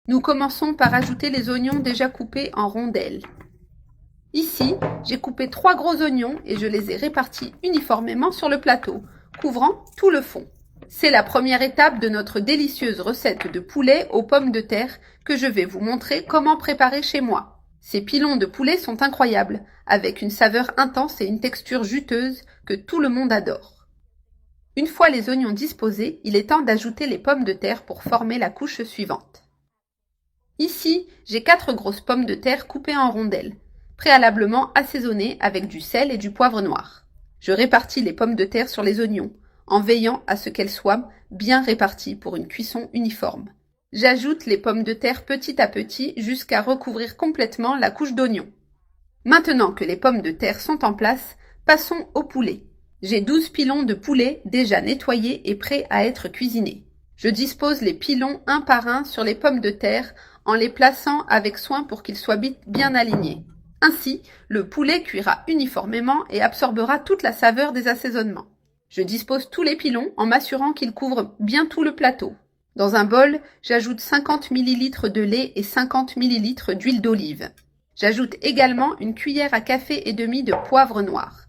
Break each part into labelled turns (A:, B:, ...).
A: Nous commençons par ajouter les oignons déjà coupés en rondelles. Ici, j'ai coupé 3 gros oignons et je les ai répartis uniformément sur le plateau, couvrant tout le fond. C'est la première étape de notre délicieuse recette de poulet aux pommes de terre que je vais vous montrer comment préparer chez moi. Ces pilons de poulet sont incroyables, avec une saveur intense et une texture juteuse que tout le monde adore. Une fois les oignons disposés, il est temps d'ajouter les pommes de terre pour former la couche suivante. Ici, j'ai 4 grosses pommes de terre coupées en rondelles, préalablement assaisonnées avec du sel et du poivre noir. Je répartis les pommes de terre sur les oignons, en veillant à ce qu'elles soient bien réparties pour une cuisson uniforme. J'ajoute les pommes de terre petit à petit jusqu'à recouvrir complètement la couche d'oignons. Maintenant que les pommes de terre sont en place, passons au poulet. J'ai 12 pilons de poulet déjà nettoyés et prêts à être cuisinés. Je dispose les pilons un par un sur les pommes de terre en les plaçant avec soin pour qu'ils soient bien alignés. Ainsi, le poulet cuira uniformément et absorbera toute la saveur des assaisonnements. Je dispose tous les pilons en m'assurant qu'ils couvrent bien tout le plateau. Dans un bol, j'ajoute 50 ml de lait et 50 ml d'huile d'olive. J'ajoute également une cuillère à café et demie de poivre noir,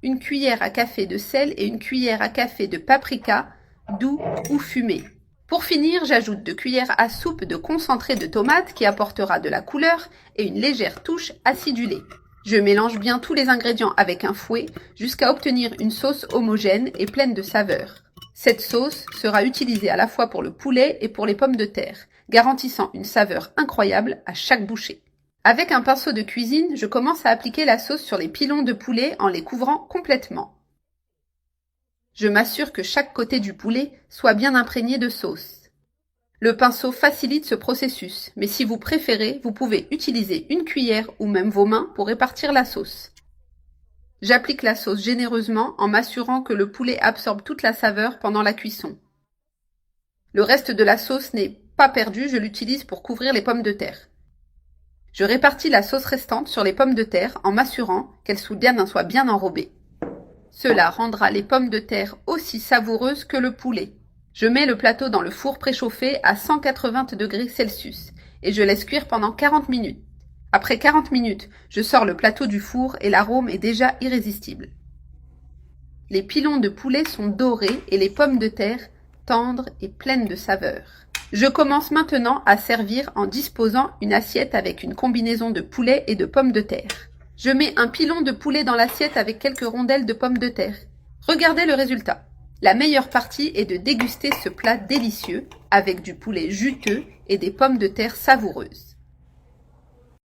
A: une cuillère à café de sel et une cuillère à café de paprika, doux ou fumé. Pour finir, j'ajoute 2 cuillères à soupe de concentré de tomate qui apportera de la couleur et une légère touche acidulée. Je mélange bien tous les ingrédients avec un fouet jusqu'à obtenir une sauce homogène et pleine de saveurs. Cette sauce sera utilisée à la fois pour le poulet et pour les pommes de terre, garantissant une saveur incroyable à chaque bouchée. Avec un pinceau de cuisine, je commence à appliquer la sauce sur les pilons de poulet en les couvrant complètement. Je m'assure que chaque côté du poulet soit bien imprégné de sauce. Le pinceau facilite ce processus, mais si vous préférez, vous pouvez utiliser une cuillère ou même vos mains pour répartir la sauce. J'applique la sauce généreusement en m'assurant que le poulet absorbe toute la saveur pendant la cuisson. Le reste de la sauce n'est pas perdu, je l'utilise pour couvrir les pommes de terre. Je répartis la sauce restante sur les pommes de terre en m'assurant qu'elles soient bien enrobées. Cela rendra les pommes de terre aussi savoureuses que le poulet. Je mets le plateau dans le four préchauffé à 180 degrés Celsius et je laisse cuire pendant 40 minutes. Après 40 minutes, je sors le plateau du four et l'arôme est déjà irrésistible. Les pilons de poulet sont dorés et les pommes de terre tendres et pleines de saveur. Je commence maintenant à servir en disposant une assiette avec une combinaison de poulet et de pommes de terre. Je mets un pilon de poulet dans l'assiette avec quelques rondelles de pommes de terre. Regardez le résultat. La meilleure partie est de déguster ce plat délicieux avec du poulet juteux et des pommes de terre savoureuses.